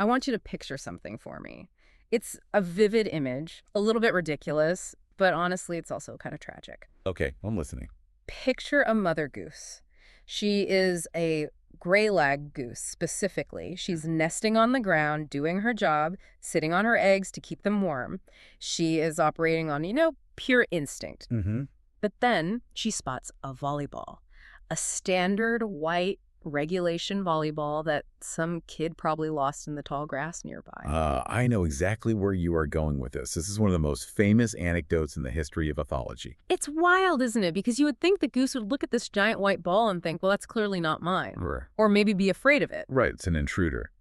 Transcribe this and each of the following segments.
I want you to picture something for me. It's a vivid image, a little bit ridiculous, but honestly, it's also kind of tragic. Okay, I'm listening. Picture a mother goose. She is a greylag goose specifically. She's nesting on the ground, doing her job, sitting on her eggs to keep them warm. She is operating on, pure instinct. Mm-hmm. But then she spots a volleyball, a standard white regulation volleyball that some kid probably lost in the tall grass nearby. I know exactly where you are going with this. This is one of the most famous anecdotes in the history of ethology. It's wild, isn't it? Because you would think the goose would look at this giant white ball and think, well, that's clearly not mine. Or maybe be afraid of it. Right, it's an intruder,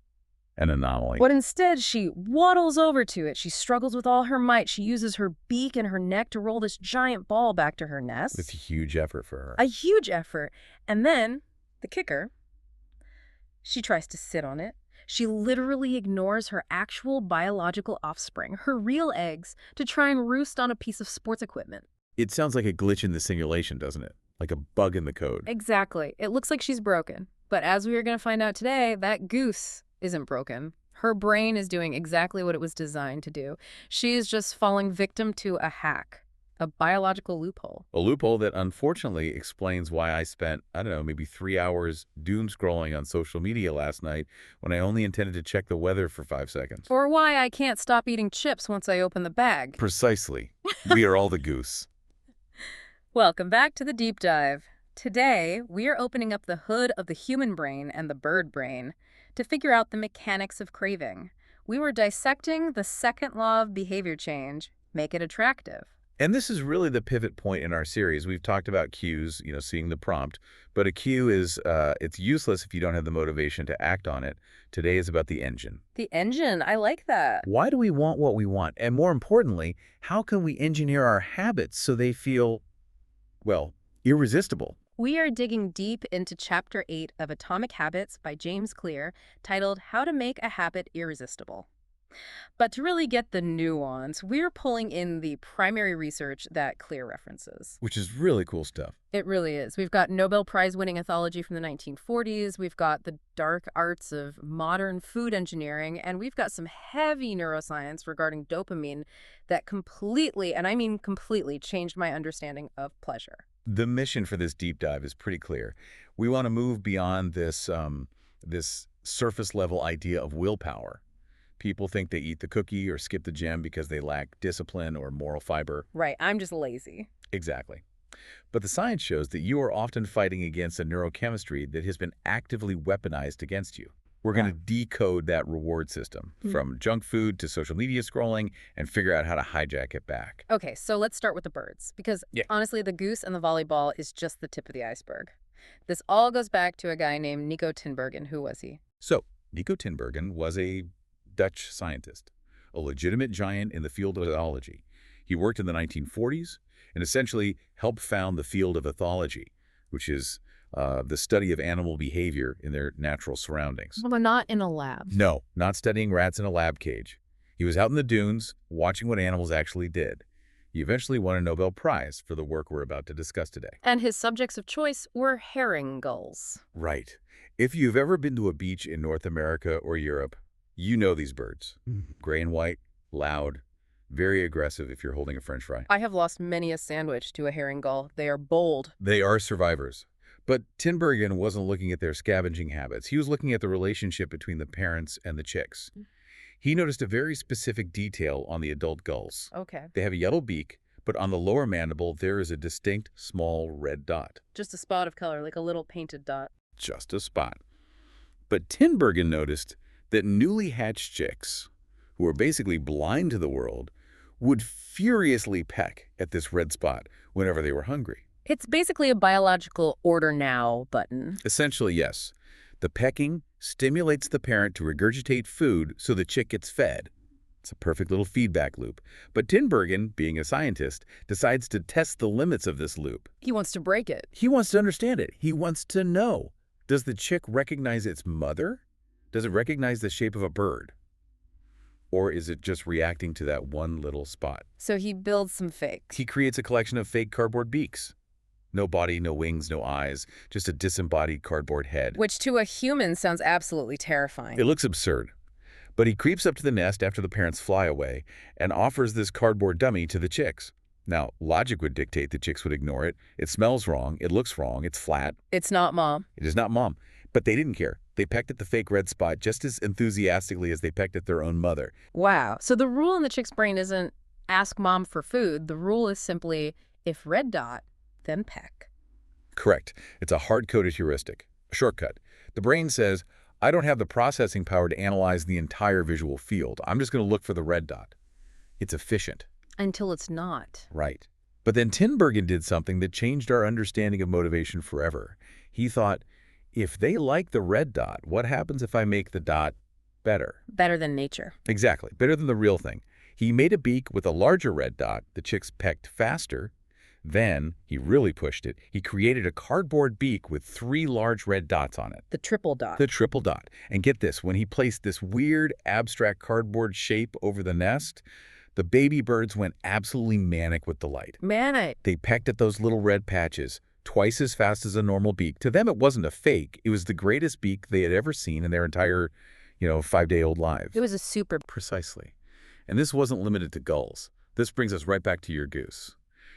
an anomaly. But instead, she waddles over to it. She struggles with all her might. She uses her beak and her neck to roll this giant ball back to her nest. It's a huge effort for her. A huge effort. And then, the kicker, she tries to sit on it. She literally ignores her actual biological offspring, her real eggs, to try and roost on a piece of sports equipment. It sounds like a glitch in the simulation, doesn't it? Like a bug in the code. Exactly. It looks like she's broken. But as we are going to find out today, that goose isn't broken. Her brain is doing exactly what it was designed to do. She is just falling victim to a hack, a biological loophole. A loophole that unfortunately explains why I spent, I don't know, maybe 3 hours doom scrolling on social media last night when I only intended to check the weather for 5 seconds. Or why I can't stop eating chips once I open the bag. Precisely. We are all the goose. Welcome back to the deep dive. Today, we are opening up the hood of the human brain and the bird brain to figure out the mechanics of craving. We were dissecting the second law of behavior change, make it attractive. And this is really the pivot point in our series. We've talked about cues, seeing the prompt, but a cue is, it's useless if you don't have the motivation to act on it. Today is about the engine. The engine, I like that. Why do we want what we want? And more importantly, how can we engineer our habits so they feel, well, irresistible? We are digging deep into Chapter 8 of Atomic Habits by James Clear, titled How to Make a Habit Irresistible. But to really get the nuance, we're pulling in the primary research that Clear references. Which is really cool stuff. It really is. We've got Nobel Prize winning ethology from the 1940s, we've got the dark arts of modern food engineering, and we've got some heavy neuroscience regarding dopamine that completely, and I mean completely, changed my understanding of pleasure. The mission for this deep dive is pretty clear. We want to move beyond this surface level idea of willpower. People think they eat the cookie or skip the gym because they lack discipline or moral fiber. Right, I'm just lazy. Exactly. But the science shows that you are often fighting against a neurochemistry that has been actively weaponized against you. We're going to decode that reward system from junk food to social media scrolling and figure out how to hijack it back. Okay, so let's start with the birds, because honestly, the goose and the volleyball is just the tip of the iceberg. This all goes back to a guy named Niko Tinbergen. Who was he? So, Niko Tinbergen was a Dutch scientist, a legitimate giant in the field of ethology. He worked in the 1940s and essentially helped found the field of ethology, which is the study of animal behavior in their natural surroundings. Well, they're not in a lab. No, not studying rats in a lab cage. He was out in the dunes, watching what animals actually did. He eventually won a Nobel Prize for the work we're about to discuss today. And his subjects of choice were herring gulls. Right. If you've ever been to a beach in North America or Europe, you know these birds. Gray and white, loud, very aggressive if you're holding a French fry. I have lost many a sandwich to a herring gull. They are bold. They are survivors. But Tinbergen wasn't looking at their scavenging habits. He was looking at the relationship between the parents and the chicks. He noticed a very specific detail on the adult gulls. Okay. They have a yellow beak, but on the lower mandible, there is a distinct small red dot. Just a spot of color, like a little painted dot. Just a spot. But Tinbergen noticed that newly hatched chicks, who were basically blind to the world, would furiously peck at this red spot whenever they were hungry. It's basically a biological order now button. Essentially, yes. The pecking stimulates the parent to regurgitate food so the chick gets fed. It's a perfect little feedback loop. But Tinbergen, being a scientist, decides to test the limits of this loop. He wants to break it. He wants to understand it. He wants to know. Does the chick recognize its mother? Does it recognize the shape of a bird? Or is it just reacting to that one little spot? So he builds some fakes. He creates a collection of fake cardboard beaks. No body, no wings, no eyes, just a disembodied cardboard head. Which to a human sounds absolutely terrifying. It looks absurd. But he creeps up to the nest after the parents fly away and offers this cardboard dummy to the chicks. Now, logic would dictate the chicks would ignore it. It smells wrong. It looks wrong. It's flat. It's not Mom. It is not Mom. But they didn't care. They pecked at the fake red spot just as enthusiastically as they pecked at their own mother. Wow. So the rule in the chick's brain isn't ask Mom for food. The rule is simply, if red dot, then peck. Correct. It's a hard-coded heuristic, a shortcut. The brain says, I don't have the processing power to analyze the entire visual field. I'm just going to look for the red dot. It's efficient. Until it's not. Right. But then Tinbergen did something that changed our understanding of motivation forever. He thought, if they like the red dot, what happens if I make the dot better? Better than nature. Exactly. Better than the real thing. He made a beak with a larger red dot. The chicks pecked faster. Then, he really pushed it. He created a cardboard beak with 3 large red dots on it. The triple dot. The triple dot. And get this, when he placed this weird, abstract cardboard shape over the nest, the baby birds went absolutely manic with delight. Manic. They pecked at those little red patches, twice as fast as a normal beak. To them, it wasn't a fake. It was the greatest beak they had ever seen in their entire, 5-day-old lives. It was a super... Precisely. And this wasn't limited to gulls. This brings us right back to your goose.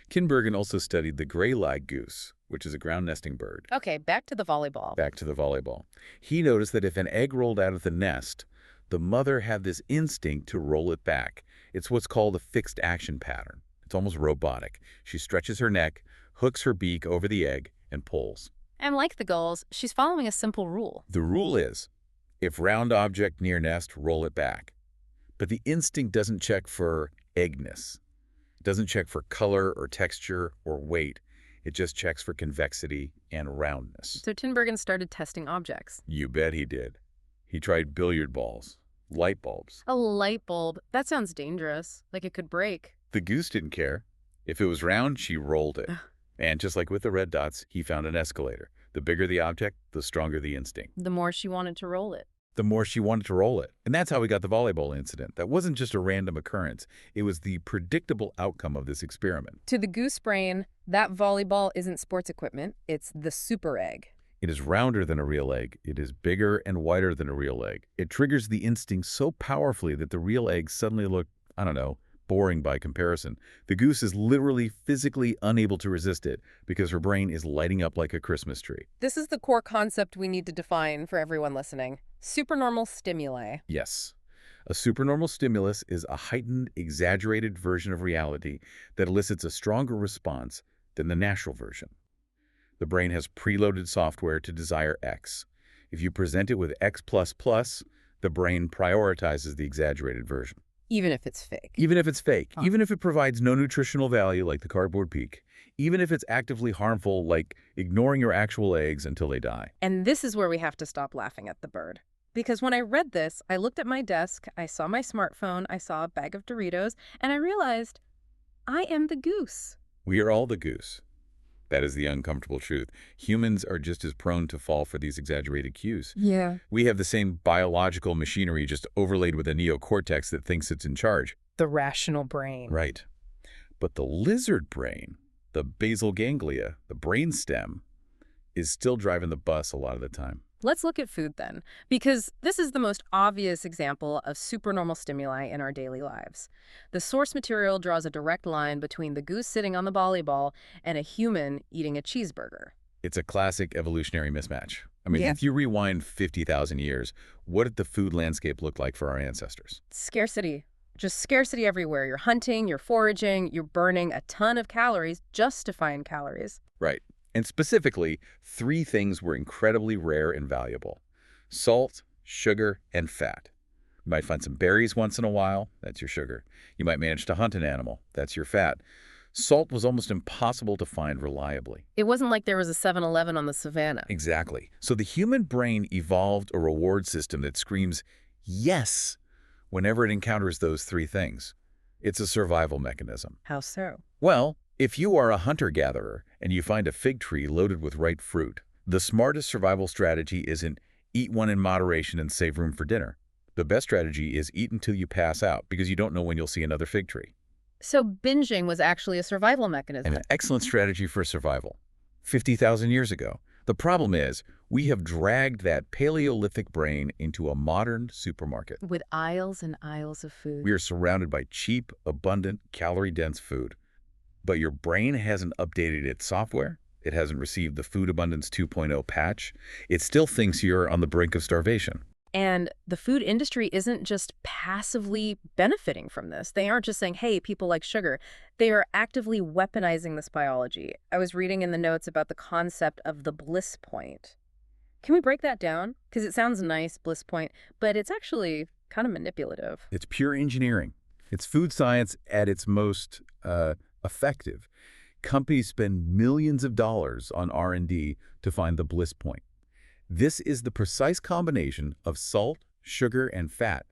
Tinbergen also studied the greylag goose, which is a ground nesting bird. Okay, back to the volleyball. Back to the volleyball. He noticed that if an egg rolled out of the nest, the mother had this instinct to roll it back. It's what's called a fixed action pattern. It's almost robotic. She stretches her neck, hooks her beak over the egg, and pulls. And like the gulls, she's following a simple rule. The rule is, if round object near nest, roll it back. But the instinct doesn't check for eggness. It doesn't check for color or texture or weight. It just checks for convexity and roundness. So Tinbergen started testing objects. You bet he did. He tried billiard balls, light bulbs. A light bulb? That sounds dangerous. Like it could break. The goose didn't care. If it was round, she rolled it. And just like with the red dots, he found an escalator. The bigger the object, the stronger the instinct. The more she wanted to roll it. The more she wanted to roll it. And that's how we got the volleyball incident. That wasn't just a random occurrence. It was the predictable outcome of this experiment. To the goose brain, that volleyball isn't sports equipment. It's the super egg. It is rounder than a real egg. It is bigger and wider than a real egg. It triggers the instinct so powerfully that the real eggs suddenly look, boring by comparison. The goose is literally physically unable to resist it because her brain is lighting up like a Christmas tree. This is the core concept we need to define for everyone listening. Supernormal stimuli. Yes. A supernormal stimulus is a heightened, exaggerated version of reality that elicits a stronger response than the natural version. The brain has preloaded software to desire X. If you present it with X++, the brain prioritizes the exaggerated version. Even if it's fake. Even if it's fake. Even if it provides no nutritional value, like the cardboard beak. Even if it's actively harmful, like ignoring your actual eggs until they die. And this is where we have to stop laughing at the bird. Because when I read this, I looked at my desk, I saw my smartphone, I saw a bag of Doritos, and I realized I am the goose. We are all the goose. That is the uncomfortable truth. Humans are just as prone to fall for these exaggerated cues. Yeah. We have the same biological machinery just overlaid with a neocortex that thinks it's in charge. The rational brain. Right. But the lizard brain, the basal ganglia, the brainstem, is still driving the bus a lot of the time. Let's look at food then, because this is the most obvious example of supernormal stimuli in our daily lives. The source material draws a direct line between the goose sitting on the volleyball and a human eating a cheeseburger. It's a classic evolutionary mismatch. Yeah. If you rewind 50,000 years, what did the food landscape look like for our ancestors? Scarcity. Just scarcity everywhere. You're hunting, you're foraging, you're burning a ton of calories just to find calories. Right. And specifically, 3 things were incredibly rare and valuable: salt, sugar, and fat. You might find some berries once in a while. That's your sugar. You might manage to hunt an animal. That's your fat. Salt was almost impossible to find reliably. It wasn't like there was a 7-Eleven on the savannah. Exactly. So the human brain evolved a reward system that screams, yes, whenever it encounters those 3 things. It's a survival mechanism. How so? Well, if you are a hunter-gatherer and you find a fig tree loaded with ripe fruit, the smartest survival strategy isn't eat one in moderation and save room for dinner. The best strategy is eat until you pass out because you don't know when you'll see another fig tree. So binging was actually a survival mechanism. And an excellent strategy for survival. 50,000 years ago. The problem is, We have dragged that Paleolithic brain into a modern supermarket. With aisles and aisles of food. We are surrounded by cheap, abundant, calorie-dense food. But your brain hasn't updated its software. It hasn't received the Food Abundance 2.0 patch. It still thinks you're on the brink of starvation. And the food industry isn't just passively benefiting from this. They aren't just saying, hey, people like sugar. They are actively weaponizing this biology. I was reading in the notes about the concept of the bliss point. Can we break that down? Because it sounds nice, bliss point, but it's actually kind of manipulative. It's pure engineering. It's food science at its most effective. Companies spend millions of dollars on R&D to find the bliss point. This is the precise combination of salt, sugar, and fat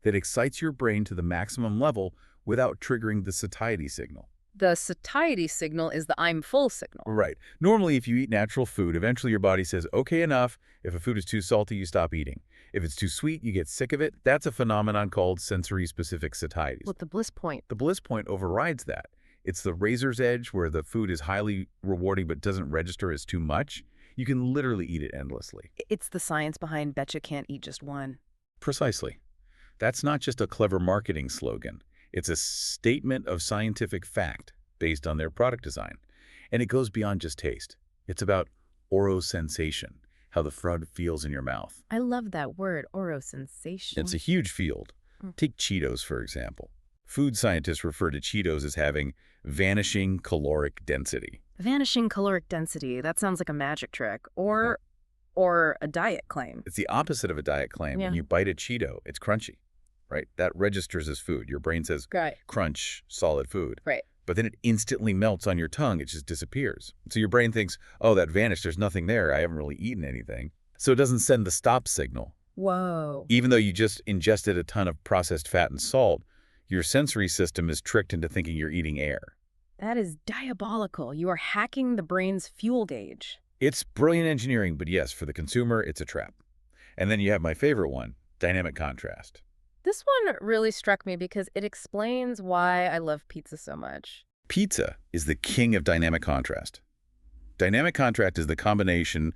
that excites your brain to the maximum level without triggering the satiety signal. The satiety signal is the I'm full signal. Right. Normally, if you eat natural food, eventually your body says, okay, enough. If a food is too salty, you stop eating. If it's too sweet, you get sick of it. That's a phenomenon called sensory-specific satiety. With the bliss point. The bliss point overrides that. It's the razor's edge where the food is highly rewarding but doesn't register as too much. You can literally eat it endlessly. It's the science behind betcha can't eat just one. Precisely. That's not just a clever marketing slogan. It's a statement of scientific fact based on their product design. And it goes beyond just taste. It's about orosensation, how the food feels in your mouth. I love that word, orosensation. It's a huge field. Take Cheetos, for example. Food scientists refer to Cheetos as having vanishing caloric density. Vanishing caloric density. That sounds like a magic trick. Or a diet claim. It's the opposite of a diet claim. Yeah. When you bite a Cheeto, it's crunchy, right? That registers as food. Your brain says, Right. crunch, solid food. Right. But then it instantly melts on your tongue. It just disappears. So your brain thinks, oh, that vanished. There's nothing there. I haven't really eaten anything. So it doesn't send the stop signal. Whoa. Even though you just ingested a ton of processed fat and salt, your sensory system is tricked into thinking you're eating air. That is diabolical. You are hacking the brain's fuel gauge. It's brilliant engineering, but yes, for the consumer, it's a trap. And then you have my favorite one, dynamic contrast. This one really struck me because it explains why I love pizza so much. Pizza is the king of dynamic contrast. Dynamic contrast is the combination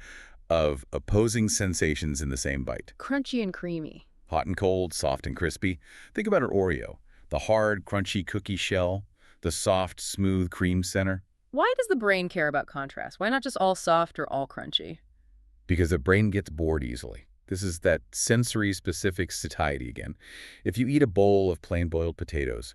of opposing sensations in the same bite. Crunchy and creamy. Hot and cold, soft and crispy. Think about an Oreo. The hard, crunchy cookie shell, the soft, smooth cream center. Why does the brain care about contrast? Why not just all soft or all crunchy? Because the brain gets bored easily. This is that sensory-specific satiety again. If you eat a bowl of plain boiled potatoes,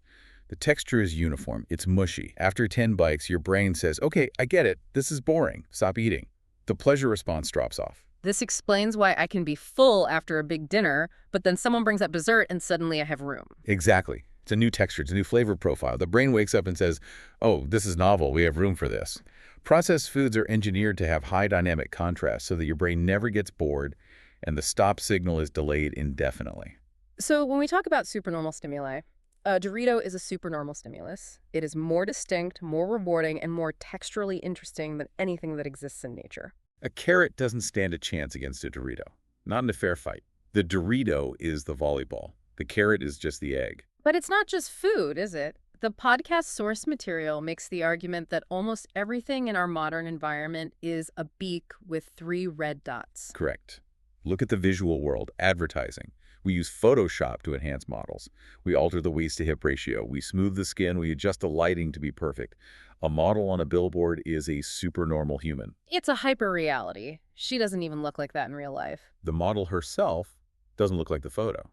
the texture is uniform. It's mushy. After 10 bites, your brain says, okay, I get it. This is boring. Stop eating. The pleasure response drops off. This explains why I can be full after a big dinner, but then someone brings up dessert and suddenly I have room. Exactly. It's a new texture. It's a new flavor profile. The brain wakes up and says, oh, this is novel. We have room for this. Processed foods are engineered to have high dynamic contrast so that your brain never gets bored and the stop signal is delayed indefinitely. So when we talk about supernormal stimuli, a Dorito is a supernormal stimulus. It is more distinct, more rewarding, and more texturally interesting than anything that exists in nature. A carrot doesn't stand a chance against a Dorito. Not in a fair fight. The Dorito is the volleyball. The carrot is just the egg. But it's not just food, is it? The podcast source material makes the argument that almost everything in our modern environment is a beak with 3 red dots. Correct. Look at the visual world, advertising. We use Photoshop to enhance models. We alter the waist-to-hip ratio. We smooth the skin. We adjust the lighting to be perfect. A model on a billboard is a supernormal human. It's a hyper-reality. She doesn't even look like that in real life. The model herself doesn't look like the photo.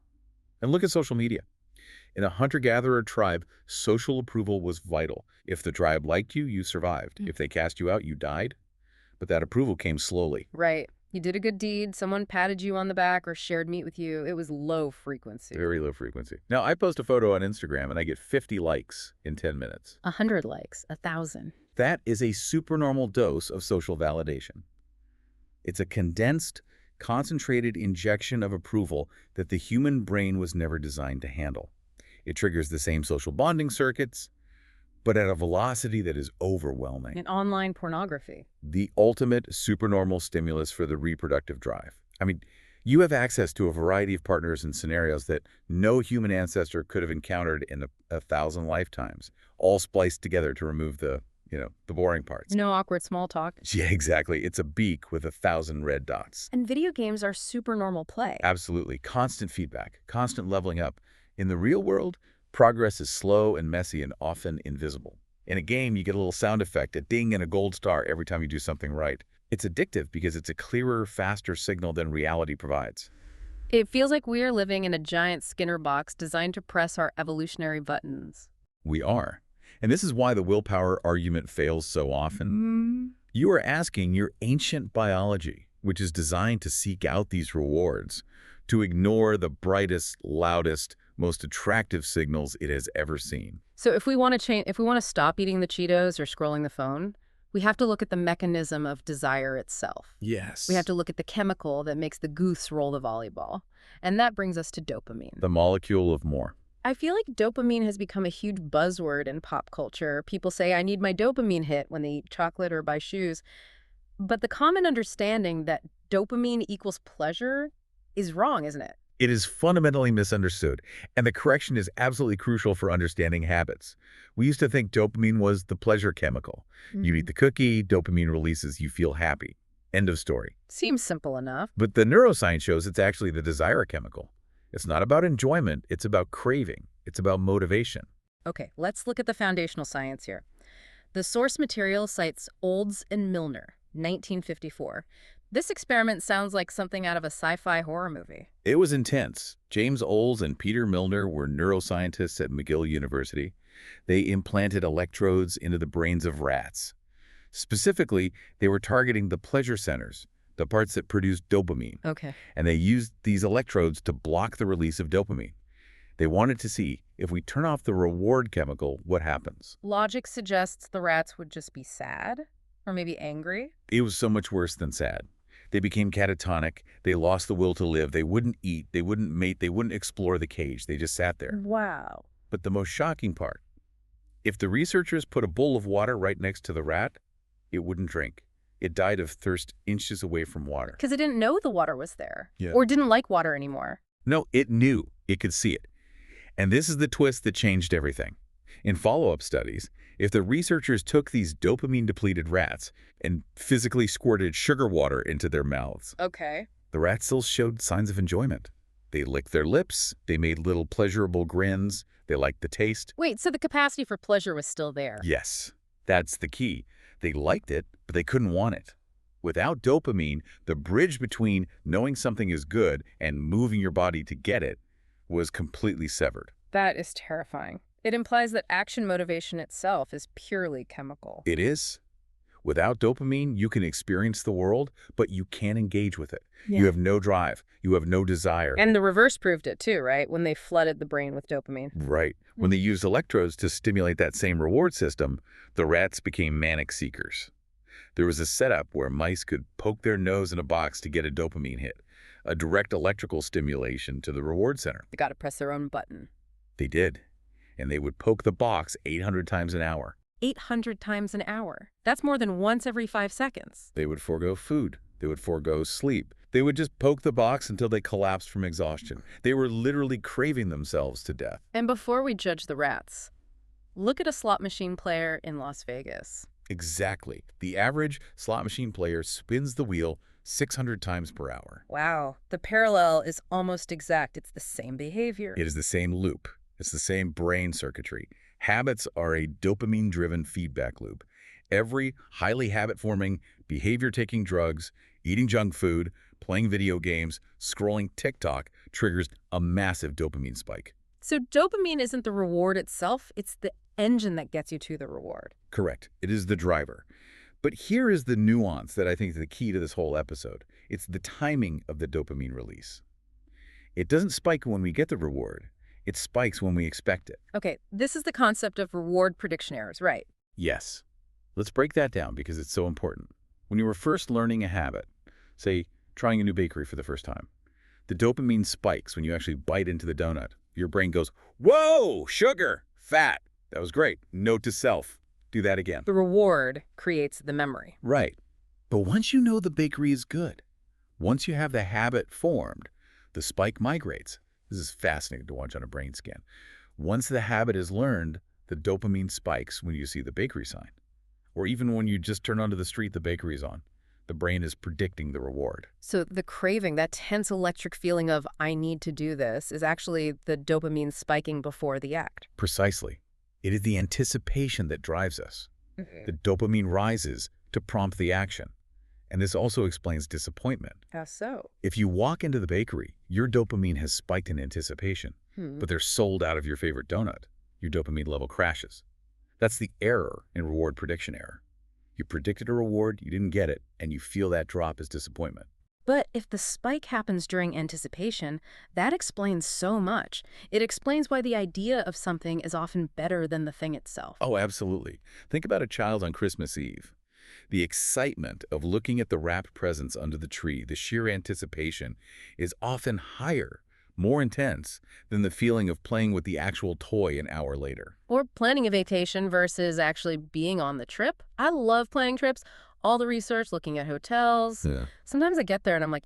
And look at social media. In a hunter-gatherer tribe, social approval was vital. If the tribe liked you, you survived. If they cast you out, you died. But that approval came slowly. Right. You did a good deed, someone patted you on the back or shared meat with you. It was low frequency. Very low frequency. Now, I post a photo on Instagram and I get 50 likes in 10 minutes. 100 likes, 1,000. That is a supernormal dose of social validation. It's a condensed, concentrated injection of approval that the human brain was never designed to handle. It triggers the same social bonding circuits, but at a velocity that is overwhelming. And online pornography. The ultimate supernormal stimulus for the reproductive drive. I mean, you have access to a variety of partners and scenarios that no human ancestor could have encountered in 1,000 lifetimes, all spliced together to remove the the boring parts. No awkward small talk. Yeah, exactly. It's a beak with 1,000 red dots. And video games are super normal play. Absolutely. Constant feedback, constant leveling up. In the real world, progress is slow and messy and often invisible. In a game, you get a little sound effect, a ding and a gold star every time you do something right. It's addictive because it's a clearer, faster signal than reality provides. It feels like we are living in a giant Skinner box designed to press our evolutionary buttons. We are. And this is why the willpower argument fails so often. You are asking your ancient biology, which is designed to seek out these rewards, to ignore the brightest, loudest, most attractive signals it has ever seen. So if we want to stop eating the Cheetos or scrolling the phone, we have to look at the mechanism of desire itself. Yes. We have to look at the chemical that makes the goose roll the volleyball. And that brings us to dopamine. The molecule of more. I feel like dopamine has become a huge buzzword in pop culture. People say, I need my dopamine hit when they eat chocolate or buy shoes. But the common understanding that dopamine equals pleasure is wrong, isn't it? It is fundamentally misunderstood, and the correction is absolutely crucial for understanding habits. We used to think dopamine was the pleasure chemical. You eat the cookie, dopamine releases, you feel happy. End of story. Seems simple enough. But the neuroscience shows it's actually the desire chemical. It's not about enjoyment, it's about craving. It's about motivation. Okay, let's look at the foundational science here. The source material cites Olds and Milner, 1954. This experiment sounds like something out of a sci-fi horror movie. It was intense. James Olds and Peter Milner were neuroscientists at McGill University. They implanted electrodes into the brains of rats. Specifically, they were targeting the pleasure centers, the parts that produce dopamine. Okay. And they used these electrodes to block the release of dopamine. They wanted to see, if we turn off the reward chemical, what happens? Logic suggests the rats would just be sad, or maybe angry. It was so much worse than sad. They became catatonic. They lost the will to live. They wouldn't eat. They wouldn't mate. They wouldn't explore the cage. They just sat there. Wow. But the most shocking part, if the researchers put a bowl of water right next to the rat, it wouldn't drink. It died of thirst inches away from water. Because it didn't know the water was there. Yeah. Or didn't like water anymore. No, it knew. It could see it. And this is the twist that changed everything. In follow-up studies, if the researchers took these dopamine-depleted rats and physically squirted sugar water into their mouths, Okay. the rats still showed signs of enjoyment. They licked their lips, they made little pleasurable grins, they liked the taste. Wait, so the capacity for pleasure was still there? Yes, that's the key. They liked it, but they couldn't want it. Without dopamine, the bridge between knowing something is good and moving your body to get it was completely severed. That is terrifying. It implies that action motivation itself is purely chemical. It is. Without dopamine, you can experience the world, but you can't engage with it. Yeah. You have no drive. You have no desire. And the reverse proved it too, right? When they flooded the brain with dopamine. Right. When they used electrodes to stimulate that same reward system, the rats became manic seekers. There was a setup where mice could poke their nose in a box to get a dopamine hit, a direct electrical stimulation to the reward center. They got to press their own button. They did. And they would poke the box 800 times an hour. 800 times an hour. That's more than once every 5 seconds. They would forego food. They would forego sleep. They would just poke the box until they collapsed from exhaustion. They were literally craving themselves to death. And before we judge the rats, look at a slot machine player in Las Vegas. Exactly. The average slot machine player spins the wheel 600 times per hour. Wow, the parallel is almost exact. It's the same behavior. It is the same loop. It's the same brain circuitry. Habits are a dopamine-driven feedback loop. Every highly habit-forming, behavior-taking drugs, eating junk food, playing video games, scrolling TikTok triggers a massive dopamine spike. So dopamine isn't the reward itself, it's the engine that gets you to the reward. Correct. It is the driver. But here is the nuance that I think is the key to this whole episode. It's the timing of the dopamine release. It doesn't spike when we get the reward. It spikes when we expect it. Okay, this is the concept of reward prediction errors, right? Yes. Let's break that down because it's so important. When you were first learning a habit, say trying a new bakery for the first time, the dopamine spikes when you actually bite into the donut. Your brain goes, whoa, sugar, fat. That was great. Note to self. Do that again. The reward creates the memory. Right. But once you know the bakery is good, once you have the habit formed, the spike migrates. This is fascinating to watch on a brain scan. Once the habit is learned, the dopamine spikes when you see the bakery sign. or even when you just turn onto the street the bakery's on. The brain is predicting the reward. So the craving, that tense electric feeling of I need to do this, is actually the dopamine spiking before the act. Precisely. It is the anticipation that drives us. The dopamine rises to prompt the action. And this also explains disappointment. How so? If you walk into the bakery, your dopamine has spiked in anticipation, but they're sold out of your favorite donut. Your dopamine level crashes. That's the error in reward prediction error. You predicted a reward, you didn't get it, and you feel that drop as disappointment. But if the spike happens during anticipation, that explains so much. It explains why the idea of something is often better than the thing itself. Oh, absolutely. Think about a child on Christmas Eve. The excitement of looking at the wrapped presents under the tree, the sheer anticipation, is often higher, more intense, than the feeling of playing with the actual toy an hour later. Or planning a vacation versus actually being on the trip. I love planning trips. All the research, looking at hotels. Yeah. Sometimes I get there and I'm like,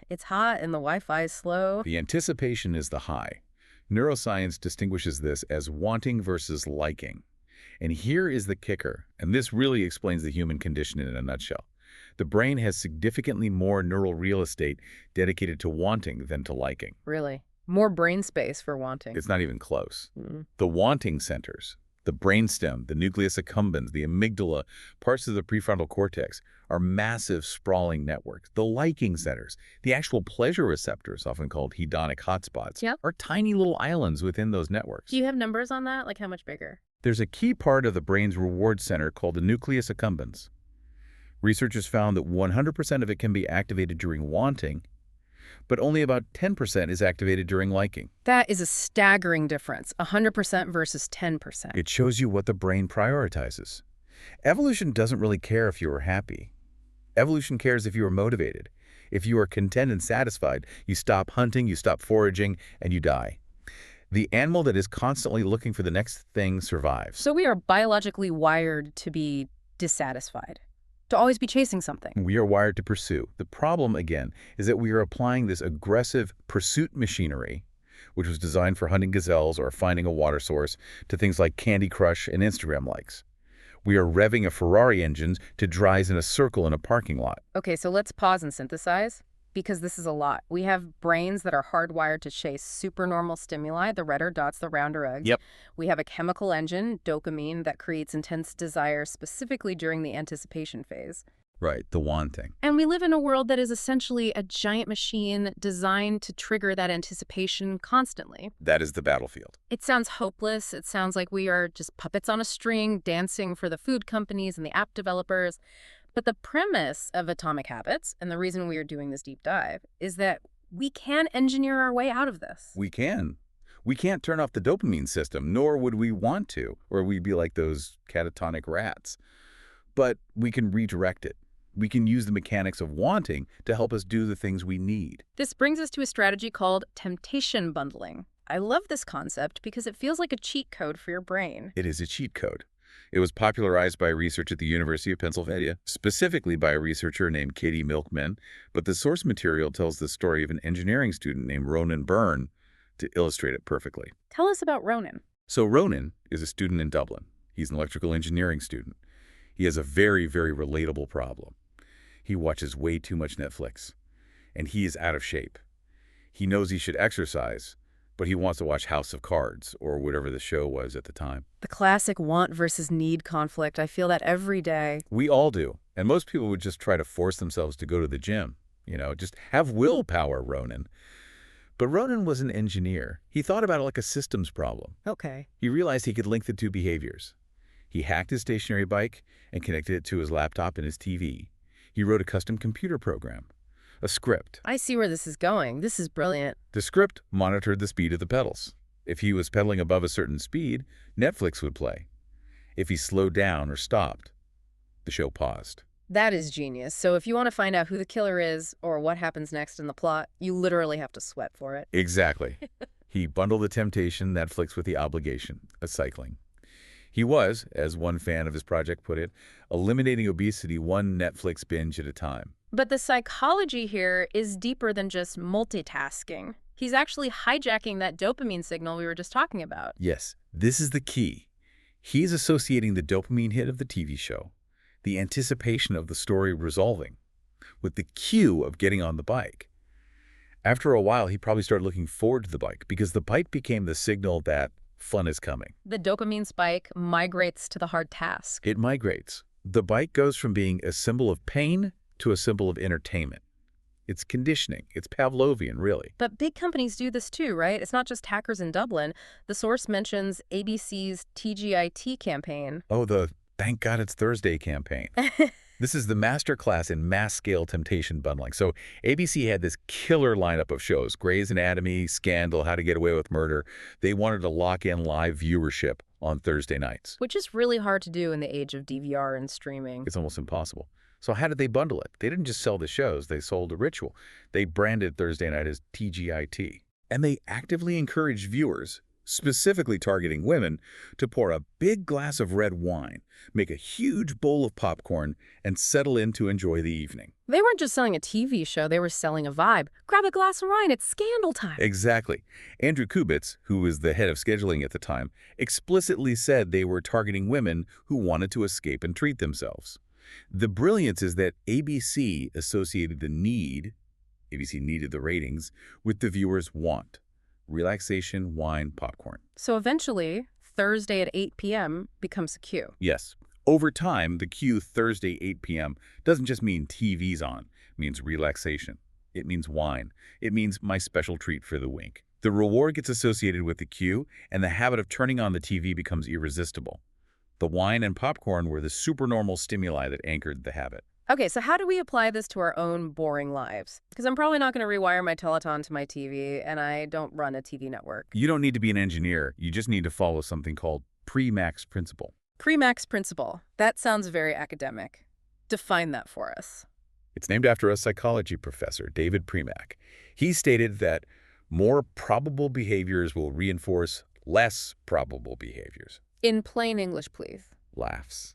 it's hot and the Wi-Fi is slow. The anticipation is the high. Neuroscience distinguishes this as wanting versus liking. And here is the kicker, and this really explains the human condition in a nutshell. The brain has significantly more neural real estate dedicated to wanting than to liking. Really? More brain space for wanting. It's not even close. The wanting centers, the brainstem, the nucleus accumbens, the amygdala, parts of the prefrontal cortex, are massive sprawling networks. The liking centers, the actual pleasure receptors, often called hedonic hotspots, are tiny little islands within those networks. Do you have numbers on that? Like how much bigger? There's a key part of the brain's reward center called the nucleus accumbens. Researchers found that 100% of it can be activated during wanting, but only about 10% is activated during liking. That is a staggering difference, 100% versus 10%. It shows you what the brain prioritizes. Evolution doesn't really care if you are happy. Evolution cares if you are motivated. If you are content and satisfied, you stop hunting, you stop foraging, and you die. The animal that is constantly looking for the next thing survives. So we are biologically wired to be dissatisfied, to always be chasing something. We are wired to pursue. The problem, again, is that we are applying this aggressive pursuit machinery, which was designed for hunting gazelles or finding a water source, to things like Candy Crush and Instagram likes. We are revving a Ferrari engines to drive in a circle in a parking lot. Okay, so let's pause and synthesize, because this is a lot. We have brains that are hardwired to chase supernormal stimuli, the redder dots, the rounder eggs. Yep. We have a chemical engine, dopamine, that creates intense desire specifically during the anticipation phase. Right, the wanting. And we live in a world that is essentially a giant machine designed to trigger that anticipation constantly. That is the battlefield. It sounds hopeless. It sounds like we are just puppets on a string dancing for the food companies and the app developers. But the premise of Atomic Habits, and the reason we are doing this deep dive, is that we can engineer our way out of this. We can. We can't turn off the dopamine system, nor would we want to, or we'd be like those catatonic rats. But we can redirect it. We can use the mechanics of wanting to help us do the things we need. This brings us to a strategy called temptation bundling. I love this concept because it feels like a cheat code for your brain. It is a cheat code. It was popularized by research at the University of Pennsylvania, specifically by a researcher named Katie Milkman, but the source material tells the story of an engineering student named Ronan Byrne to illustrate it perfectly. Tell us about Ronan. So Ronan is a student in Dublin. He's an electrical engineering student. He has a very, very relatable problem. He watches way too much Netflix, and he is out of shape. He knows he should exercise, but he wants to watch House of Cards or whatever the show was at the time. The classic want versus need conflict. I feel that every day. We all do. And most people would just try to force themselves to go to the gym. You know, just have willpower, Ronan. But Ronan was an engineer. He thought about it like a systems problem. Okay. He realized he could link the two behaviors. He hacked his stationary bike and connected it to his laptop and his TV. He wrote a custom computer program, a script. I see where this is going. This is brilliant. The script monitored the speed of the pedals. If he was pedaling above a certain speed, Netflix would play. If he slowed down or stopped, the show paused. That is genius. So if you want to find out who the killer is or what happens next in the plot, you literally have to sweat for it. Exactly. He bundled the temptation, Netflix, with the obligation, a cycling. He was, as one fan of his project put it, eliminating obesity one Netflix binge at a time. But the psychology here is deeper than just multitasking. He's actually hijacking that dopamine signal we were just talking about. Yes, this is the key. He's associating the dopamine hit of the TV show, the anticipation of the story resolving, with the cue of getting on the bike. After a while, he probably started looking forward to the bike because the bike became the signal that fun is coming. The dopamine spike migrates to the hard task. It migrates. The bike goes from being a symbol of pain to a symbol of entertainment. It's conditioning. It's Pavlovian, really. But big companies do this too, right? It's not just hackers in Dublin. The source mentions ABC's TGIT campaign. Oh, the Thank God It's Thursday campaign. This is the masterclass in mass-scale temptation bundling. So ABC had this killer lineup of shows, Grey's Anatomy, Scandal, How to Get Away with Murder. They wanted to lock in live viewership on Thursday nights. Which is really hard to do in the age of DVR and streaming. It's almost impossible. So how did they bundle it? They didn't just sell the shows, they sold a ritual. They branded Thursday night as TGIT. And they actively encouraged viewers, specifically targeting women, to pour a big glass of red wine, make a huge bowl of popcorn, and settle in to enjoy the evening. They weren't just selling a TV show, they were selling a vibe. Grab a glass of wine, it's scandal time. Exactly. Andrew Kubitz, who was the head of scheduling at the time, explicitly said they were targeting women who wanted to escape and treat themselves. The brilliance is that ABC associated the need, ABC needed the ratings, with the viewer's want. Relaxation, wine, popcorn. So eventually, Thursday at 8 p.m. becomes a cue. Yes. Over time, the cue Thursday 8 p.m. doesn't just mean TV's on. It means relaxation. It means wine. It means my special treat for the week. The reward gets associated with the cue, and the habit of turning on the TV becomes irresistible. The wine and popcorn were the supernormal stimuli that anchored the habit. Okay, so how do we apply this to our own boring lives? Because I'm probably not going to rewire my Teleton to my TV, and I don't run a TV network. You don't need to be an engineer. You just need to follow something called pre-max principle. Pre-max principle. That sounds very academic. Define that for us. It's named after a psychology professor, David Premack. He stated that more probable behaviors will reinforce less probable behaviors. In plain English, please. Laughs.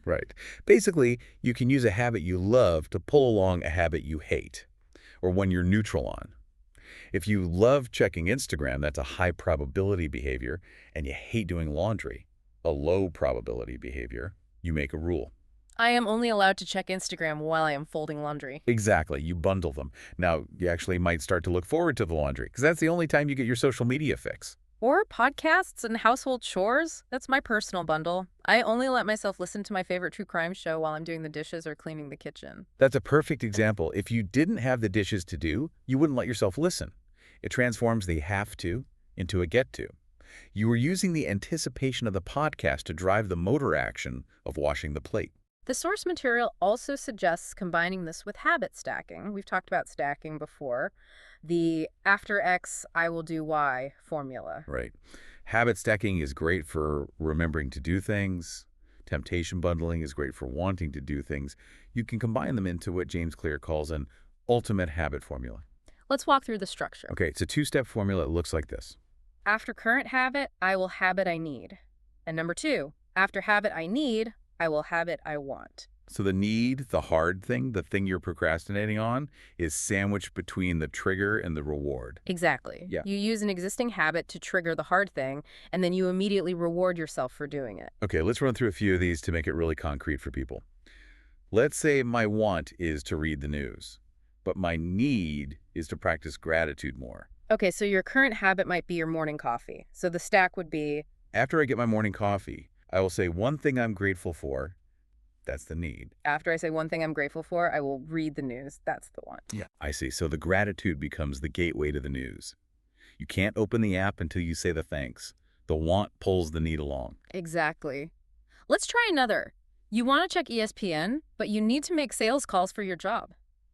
Right. Basically, you can use a habit you love to pull along a habit you hate, or one you're neutral on. If you love checking Instagram, that's a high probability behavior, and you hate doing laundry, a low probability behavior, you make a rule. I am only allowed to check Instagram while I am folding laundry. Exactly. You bundle them. Now, you actually might start to look forward to the laundry, because that's the only time you get your social media fix. Or podcasts and household chores. That's my personal bundle. I only let myself listen to my favorite true crime show while I'm doing the dishes or cleaning the kitchen. That's a perfect example. If you didn't have the dishes to do, you wouldn't let yourself listen. It transforms the have to into a get to. You were using the anticipation of the podcast to drive the motor action of washing the plate. The source material also suggests combining this with habit stacking. We've talked about stacking before. The after X, I will do Y formula. Right. Habit stacking is great for remembering to do things. Temptation bundling is great for wanting to do things. You can combine them into what James Clear calls an ultimate habit formula. Let's walk through the structure. Okay, it's a two-step formula. It looks like this. After current habit, I will habit I need. And number 2, after habit I need, I will habit I want. So the need, the hard thing, the thing you're procrastinating on, is sandwiched between the trigger and the reward. Exactly. Yeah. You use an existing habit to trigger the hard thing, and then you immediately reward yourself for doing it. Okay, let's run through a few of these to make it really concrete for people. Let's say my want is to read the news, but my need is to practice gratitude more. Okay, so your current habit might be your morning coffee. So the stack would be, After I get my morning coffee, I will say one thing I'm grateful for. That's the need. after I say one thing I'm grateful for, I will read the news. That's the want. Yeah. I see. So the gratitude becomes the gateway to the news. You can't open the app until you say the thanks. The want pulls the need along. Exactly. Let's try another. You want to check ESPN, but you need to make sales calls for your job.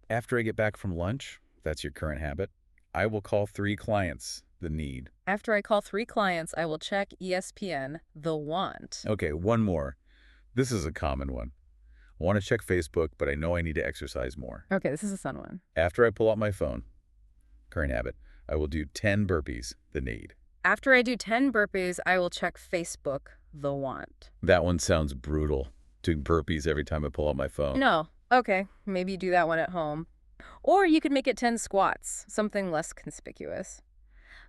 After I get back from lunch, that's your current habit, I will call 3 clients, the need. After I call 3 clients, I will check ESPN, the want. Okay, one more. This is a common one. I want to check Facebook, but I know I need to exercise more. Okay, this is a fun one. After I pull out my phone, current habit, I will do 10 burpees, the need. After I do 10 burpees, I will check Facebook, the want. That one sounds brutal, doing burpees every time I pull out my phone. No. Okay, maybe you do that one at home. Or you could make it 10 squats, something less conspicuous.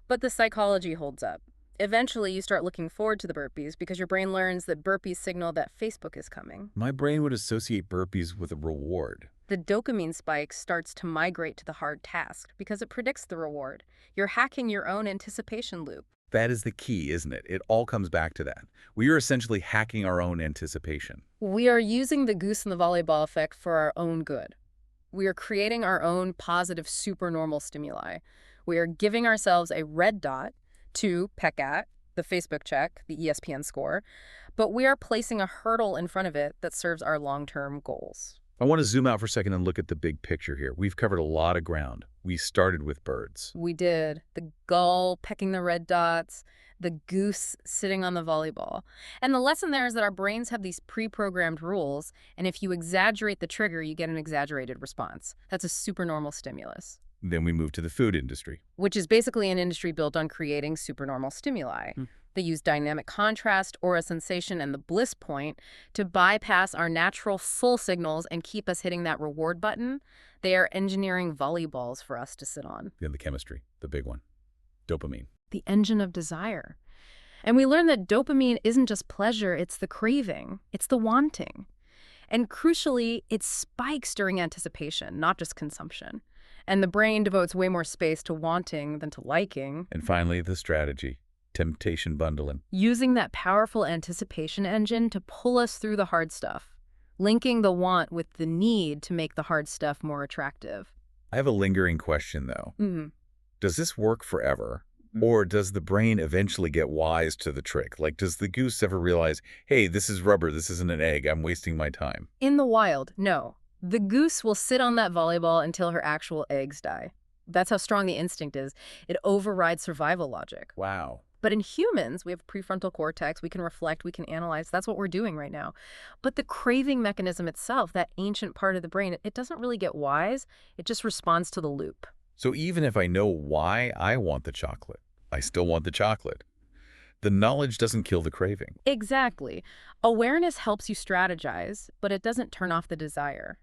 But the psychology holds up. Eventually, you start looking forward to the burpees because your brain learns that burpees signal that Facebook is coming. My brain would associate burpees with a reward. The dopamine spike starts to migrate to the hard task because it predicts the reward. You're hacking your own anticipation loop. That is the key, isn't it? It all comes back to that. We are essentially hacking our own anticipation. We are using the goose and the volleyball effect for our own good. We are creating our own positive supernormal stimuli. We are giving ourselves a red dot to peck at, the Facebook check, the ESPN score, but we are placing a hurdle in front of it that serves our long-term goals. I want to zoom out for a second and look at the big picture here. We've covered a lot of ground. We started with birds. We did. The gull pecking the red dots, the goose sitting on the volleyball. And the lesson there is that our brains have these pre-programmed rules, and if you exaggerate the trigger, you get an exaggerated response. That's a supernormal stimulus. Then we moved to the food industry. Which is basically an industry built on creating supernormal stimuli. They use dynamic contrast, aura sensation, and the bliss point to bypass our natural full signals and keep us hitting that reward button. They are engineering volleyballs for us to sit on. Then the chemistry, the big one, dopamine. The engine of desire. And we learn that dopamine isn't just pleasure, it's the craving, it's the wanting. And crucially, it spikes during anticipation, not just consumption. And the brain devotes way more space to wanting than to liking. And finally, the strategy, temptation bundling. Using that powerful anticipation engine to pull us through the hard stuff, linking the want with the need to make the hard stuff more attractive. I have a lingering question, though. Does this work forever? Or does the brain eventually get wise to the trick? Like, does the goose ever realize, hey, this is rubber, this isn't an egg, I'm wasting my time? In the wild, no. The goose will sit on that volleyball until her actual eggs die. That's how strong the instinct is. It overrides survival logic. Wow. But in humans, we have prefrontal cortex, we can reflect, we can analyze. That's what we're doing right now. But the craving mechanism itself, that ancient part of the brain, it doesn't really get wise. It just responds to the loop. So even if I know why I want the chocolate, I still want the chocolate. The knowledge doesn't kill the craving. Exactly. Awareness helps you strategize, but it doesn't turn off the desire.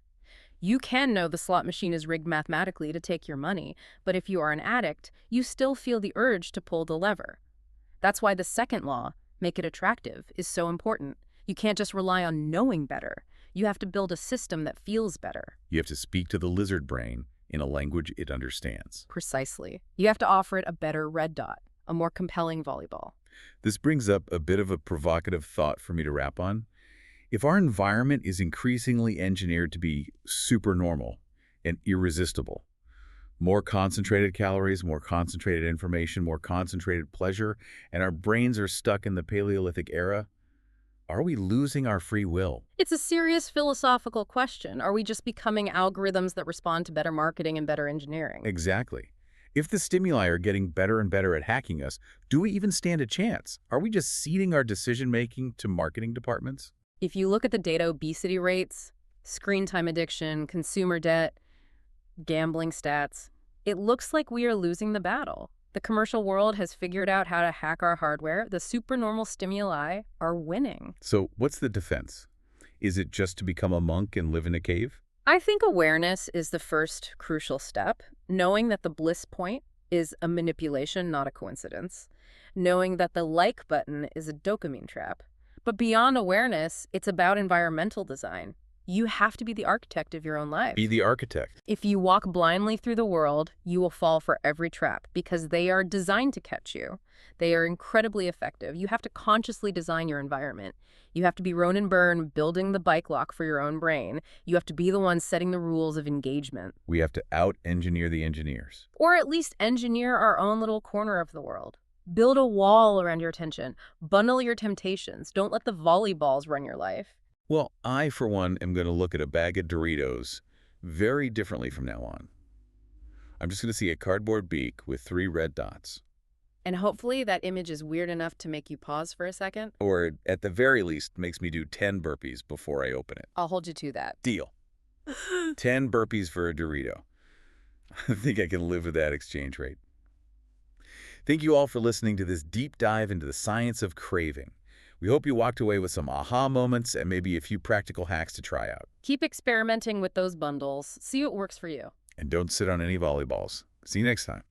You can know the slot machine is rigged mathematically to take your money, but if you are an addict, you still feel the urge to pull the lever. That's why the second law, make it attractive, is so important. You can't just rely on knowing better. You have to build a system that feels better. You have to speak to the lizard brain in a language it understands. Precisely. You have to offer it a better red dot, a more compelling volleyball. This brings up a bit of a provocative thought for me to wrap on. If our environment is increasingly engineered to be supernormal and irresistible, more concentrated calories, more concentrated information, more concentrated pleasure, and our brains are stuck in the Paleolithic era, are we losing our free will? It's a serious philosophical question. Are we just becoming algorithms that respond to better marketing and better engineering? Exactly. If the stimuli are getting better and better at hacking us, do we even stand a chance? Are we just ceding our decision-making to marketing departments? If you look at the data, obesity rates, screen time addiction, consumer debt, gambling stats, it looks like we are losing the battle. The commercial world has figured out how to hack our hardware. The supernormal stimuli are winning. So what's the defense? Is it just to become a monk and live in a cave? I think awareness is the first crucial step. Knowing that the bliss point is a manipulation, not a coincidence. Knowing that the like button is a dopamine trap. But beyond awareness, it's about environmental design. You have to be the architect of your own life. Be the architect. If you walk blindly through the world, you will fall for every trap because they are designed to catch you. They are incredibly effective. You have to consciously design your environment. You have to be Ronan Byrne building the bike lock for your own brain. You have to be the one setting the rules of engagement. We have to out-engineer the engineers. Or at least engineer our own little corner of the world. Build a wall around your attention. Bundle your temptations. Don't let the volleyballs run your life. Well, I, for one, am going to look at a bag of Doritos very differently from now on. I'm just going to see a cardboard beak with 3 red dots. And hopefully that image is weird enough to make you pause for a second. Or, at the very least, makes me do 10 burpees before I open it. I'll hold you to that. Deal. 10 burpees for a Dorito. I think I can live with that exchange rate. Thank you all for listening to this deep dive into the science of craving. We hope you walked away with some aha moments and maybe a few practical hacks to try out. Keep experimenting with those bundles. See what works for you. And don't sit on any volleyballs. See you next time.